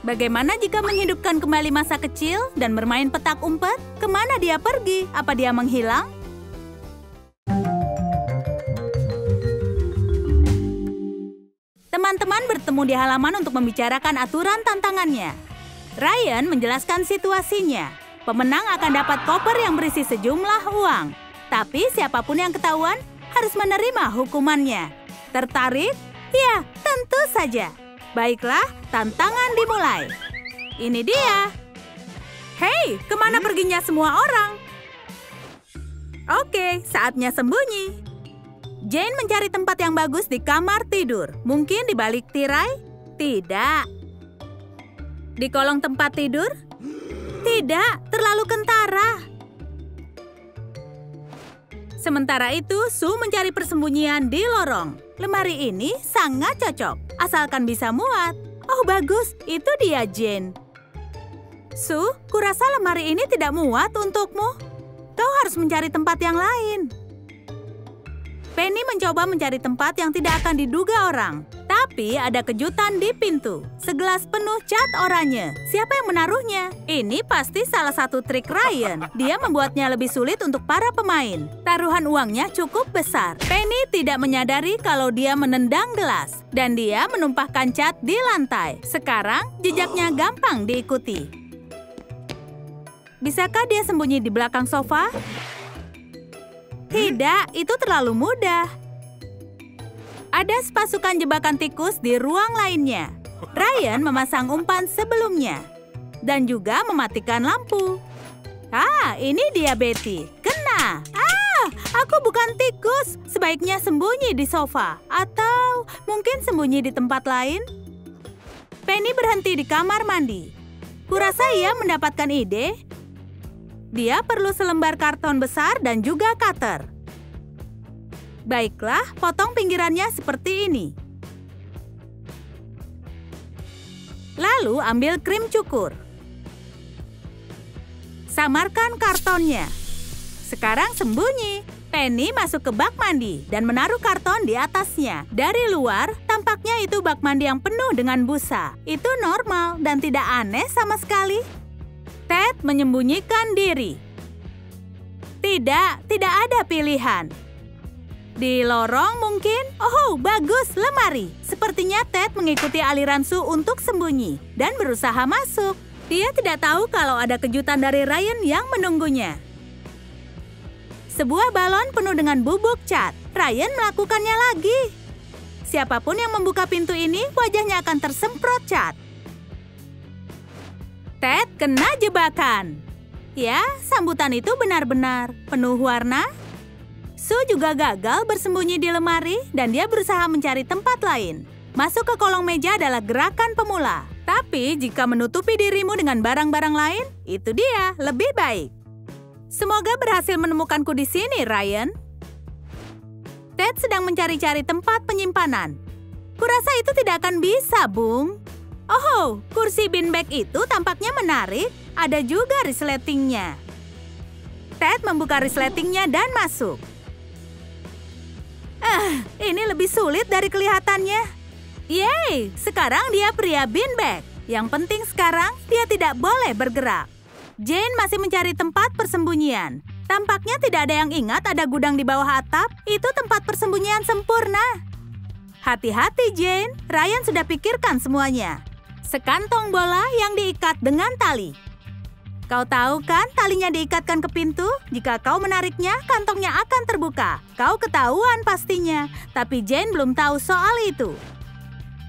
Bagaimana jika menghidupkan kembali masa kecil dan bermain petak umpet? Kemana dia pergi? Apa dia menghilang? Teman-teman bertemu di halaman untuk membicarakan aturan tantangannya. Ryan menjelaskan situasinya. Pemenang akan dapat koper yang berisi sejumlah uang. Tapi siapapun yang ketahuan harus menerima hukumannya. Tertarik? Ya, tentu saja. Baiklah, tantangan dimulai. Ini dia. Hei, kemana perginya semua orang? Oke, saatnya sembunyi. Jane mencari tempat yang bagus di kamar tidur. Mungkin di balik tirai? Tidak. Di kolong tempat tidur? Tidak, terlalu kentara. Sementara itu, Sue mencari persembunyian di lorong. Lemari ini sangat cocok, asalkan bisa muat. Oh, bagus, itu dia Jane. Sue, kurasa lemari ini tidak muat untukmu. Kau harus mencari tempat yang lain. Penny mencoba mencari tempat yang tidak akan diduga orang. Tapi ada kejutan di pintu. Segelas penuh cat oranye. Siapa yang menaruhnya? Ini pasti salah satu trik Ryan. Dia membuatnya lebih sulit untuk para pemain. Taruhan uangnya cukup besar. Penny tidak menyadari kalau dia menendang gelas. Dan dia menumpahkan cat di lantai. Sekarang jejaknya gampang diikuti. Bisakah dia sembunyi di belakang sofa? Tidak, itu terlalu mudah. Ada pasukan jebakan tikus di ruang lainnya. Ryan memasang umpan sebelumnya. Dan juga mematikan lampu. Ah, ini dia Betty. Kena. Ah, aku bukan tikus. Sebaiknya sembunyi di sofa. Atau mungkin sembunyi di tempat lain. Penny berhenti di kamar mandi. Kurasa ia mendapatkan ide. Dia perlu selembar karton besar dan juga cutter. Baiklah, potong pinggirannya seperti ini. Lalu ambil krim cukur. Samarkan kartonnya. Sekarang sembunyi. Penny masuk ke bak mandi dan menaruh karton di atasnya. Dari luar, tampaknya itu bak mandi yang penuh dengan busa. Itu normal dan tidak aneh sama sekali. Ted menyembunyikan diri. Tidak ada pilihan. Di lorong mungkin? Oh, bagus, lemari. Sepertinya Ted mengikuti aliran Sue untuk sembunyi dan berusaha masuk. Dia tidak tahu kalau ada kejutan dari Ryan yang menunggunya. Sebuah balon penuh dengan bubuk cat. Ryan melakukannya lagi. Siapapun yang membuka pintu ini, wajahnya akan tersemprot cat. Ted kena jebakan. Ya, sambutan itu benar-benar penuh warna. Sue juga gagal bersembunyi di lemari dan dia berusaha mencari tempat lain. Masuk ke kolong meja adalah gerakan pemula. Tapi jika menutupi dirimu dengan barang-barang lain, itu dia, lebih baik. Semoga berhasil menemukanku di sini, Ryan. Ted sedang mencari-cari tempat penyimpanan. Kurasa itu tidak akan bisa, Bung. Oh, kursi beanbag itu tampaknya menarik. Ada juga resletingnya. Ted membuka resletingnya dan masuk. Ini lebih sulit dari kelihatannya. Yeay, sekarang dia pria beanbag. Yang penting sekarang dia tidak boleh bergerak. Jane masih mencari tempat persembunyian. Tampaknya tidak ada yang ingat ada gudang di bawah atap. Itu tempat persembunyian sempurna. Hati-hati, Jane. Ryan sudah pikirkan semuanya. Sekantong bola yang diikat dengan tali. Kau tahu kan talinya diikatkan ke pintu? Jika kau menariknya, kantongnya akan terbuka. Kau ketahuan pastinya. Tapi Jane belum tahu soal itu.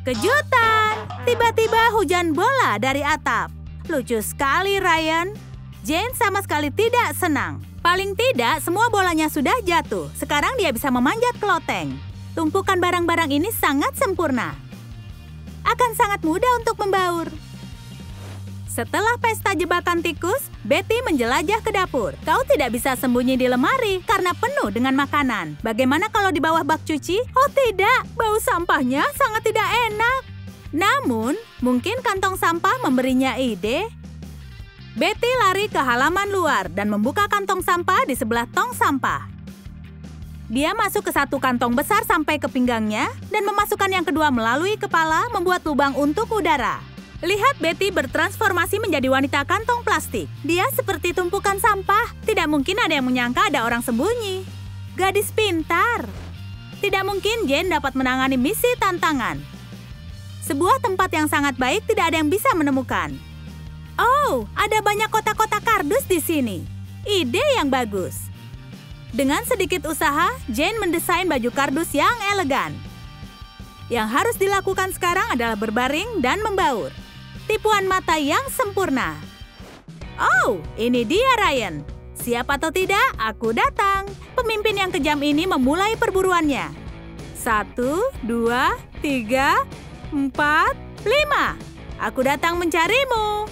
Kejutan! Tiba-tiba hujan bola dari atap. Lucu sekali, Ryan. Jane sama sekali tidak senang. Paling tidak, semua bolanya sudah jatuh. Sekarang dia bisa memanjat ke loteng. Tumpukan barang-barang ini sangat sempurna. Akan sangat mudah untuk membaur. Setelah pesta jebakan tikus, Betty menjelajah ke dapur. Kau tidak bisa sembunyi di lemari karena penuh dengan makanan. Bagaimana kalau di bawah bak cuci? Oh tidak, bau sampahnya sangat tidak enak. Namun, mungkin kantong sampah memberinya ide. Betty lari ke halaman luar dan membuka kantong sampah di sebelah tong sampah. Dia masuk ke satu kantong besar sampai ke pinggangnya dan memasukkan yang kedua melalui kepala membuat lubang untuk udara. Lihat Betty bertransformasi menjadi wanita kantong plastik. Dia seperti tumpukan sampah. Tidak mungkin ada yang menyangka ada orang sembunyi. Gadis pintar. Tidak mungkin Jane dapat menangani misi tantangan. Sebuah tempat yang sangat baik tidak ada yang bisa menemukan. Oh, ada banyak kotak-kotak kardus di sini. Ide yang bagus. Dengan sedikit usaha, Jane mendesain baju kardus yang elegan. Yang harus dilakukan sekarang adalah berbaring dan membaur. Tipuan mata yang sempurna. Oh, ini dia Ryan. Siap atau tidak, aku datang. Pemimpin yang kejam ini memulai perburuannya. 1, 2, 3, 4, 5. Aku datang mencarimu.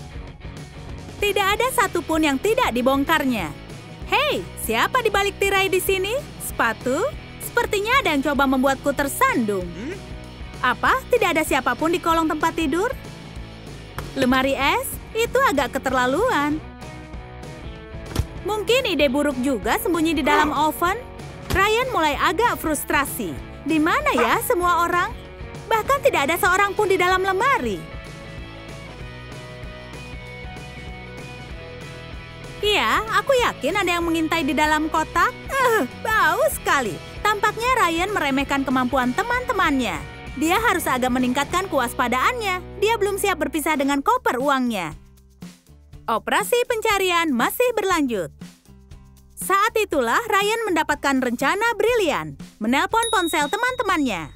Tidak ada satupun yang tidak dibongkarnya. Hei, siapa di balik tirai di sini? Sepatu? Sepertinya ada yang coba membuatku tersandung. Apa? Tidak ada siapapun di kolong tempat tidur? Lemari es? Itu agak keterlaluan. Mungkin ide buruk juga sembunyi di dalam oven? Ryan mulai agak frustrasi. Di mana ya semua orang? Bahkan tidak ada seorang pun di dalam lemari. Iya, aku yakin ada yang mengintai di dalam kotak. Bau sekali. Tampaknya Ryan meremehkan kemampuan teman-temannya. Dia harus agak meningkatkan kewaspadaannya. Dia belum siap berpisah dengan koper uangnya. Operasi pencarian masih berlanjut. Saat itulah Ryan mendapatkan rencana brilian. Menelpon ponsel teman-temannya.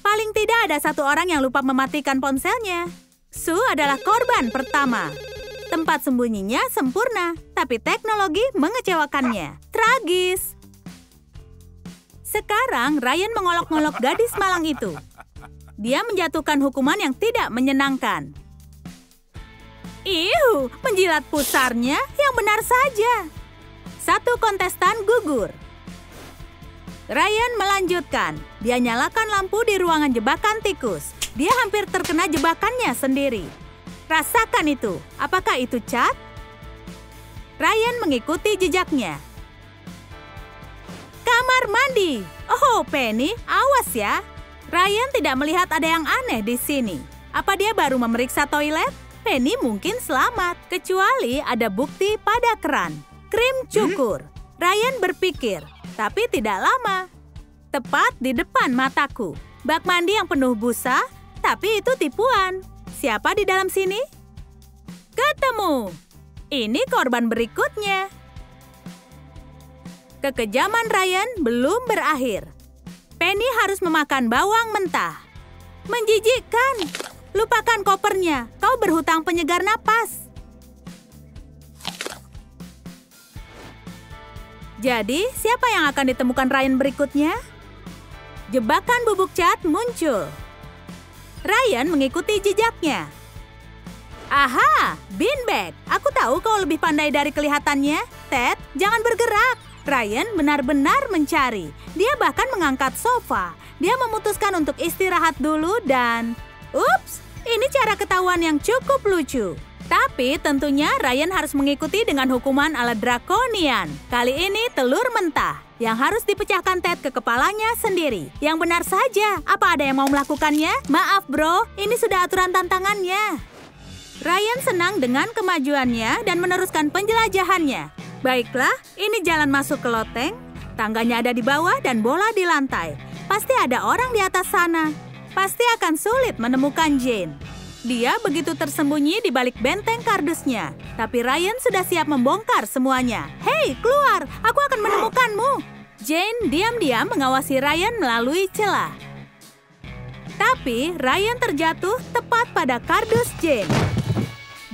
Paling tidak ada satu orang yang lupa mematikan ponselnya. Sue adalah korban pertama. Tempat sembunyinya sempurna, tapi teknologi mengecewakannya. Tragis. Sekarang Ryan mengolok-ngolok gadis malang itu. Dia menjatuhkan hukuman yang tidak menyenangkan. Iu, menjilat pusarnya yang benar saja. Satu kontestan gugur. Ryan melanjutkan. Dia nyalakan lampu di ruangan jebakan tikus. Dia hampir terkena jebakannya sendiri. Rasakan itu. Apakah itu cat? Ryan mengikuti jejaknya. Kamar mandi. Oh, Penny, awas ya. Ryan tidak melihat ada yang aneh di sini. Apa dia baru memeriksa toilet? Penny mungkin selamat, kecuali ada bukti pada keran. Krim cukur. Ryan berpikir, tapi tidak lama. Tepat di depan mataku. Bak mandi yang penuh busa, tapi itu tipuan. Siapa di dalam sini? Ketemu. Ini korban berikutnya. Kekejaman Ryan belum berakhir. Penny harus memakan bawang mentah. Menjijikkan. Lupakan kopernya. Kau berhutang penyegar napas. Jadi, siapa yang akan ditemukan Ryan berikutnya? Jebakan bubuk cat muncul. Ryan mengikuti jejaknya. Aha, beanbag. Aku tahu kau lebih pandai dari kelihatannya. Ted, jangan bergerak. Ryan benar-benar mencari. Dia bahkan mengangkat sofa. Dia memutuskan untuk istirahat dulu dan... Ups, ini cara ketahuan yang cukup lucu. Tapi tentunya Ryan harus mengikuti dengan hukuman ala drakonian. Kali ini telur mentah yang harus dipecahkan Ted ke kepalanya sendiri. Yang benar saja, apa ada yang mau melakukannya? Maaf bro, ini sudah aturan tantangannya. Ryan senang dengan kemajuannya dan meneruskan penjelajahannya. Baiklah, ini jalan masuk ke loteng. Tangganya ada di bawah dan bola di lantai. Pasti ada orang di atas sana. Pasti akan sulit menemukan Jane. Dia begitu tersembunyi di balik benteng kardusnya. Tapi Ryan sudah siap membongkar semuanya. Hei, keluar! Aku akan menemukanmu! Jane diam-diam mengawasi Ryan melalui celah. Tapi Ryan terjatuh tepat pada kardus Jane.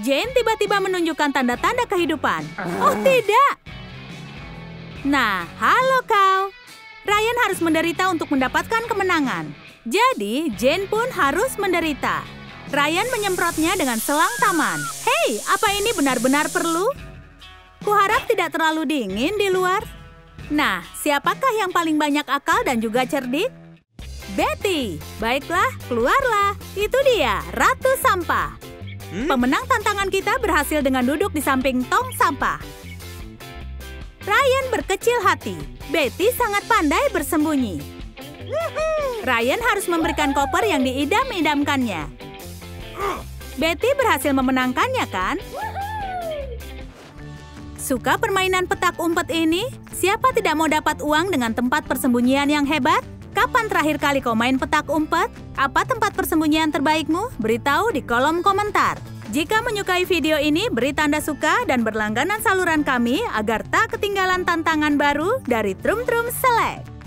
Jane tiba-tiba menunjukkan tanda-tanda kehidupan. Oh tidak! Nah, halo kau. Ryan harus menderita untuk mendapatkan kemenangan. Jadi, Jane pun harus menderita. Ryan menyemprotnya dengan selang taman. Hei, apa ini benar-benar perlu? Kuharap tidak terlalu dingin di luar. Nah, siapakah yang paling banyak akal dan juga cerdik? Betty. Baiklah, keluarlah. Itu dia, Ratu Sampah. Pemenang tantangan kita berhasil dengan duduk di samping tong sampah. Ryan berkecil hati. Betty sangat pandai bersembunyi. Ryan harus memberikan koper yang diidam-idamkannya. Betty berhasil memenangkannya, kan? Suka permainan petak umpet ini? Siapa tidak mau dapat uang dengan tempat persembunyian yang hebat? Kapan terakhir kali kau main petak umpet? Apa tempat persembunyian terbaikmu? Beritahu di kolom komentar. Jika menyukai video ini, beri tanda suka dan berlangganan saluran kami agar tak ketinggalan tantangan baru dari Trum Trum Select.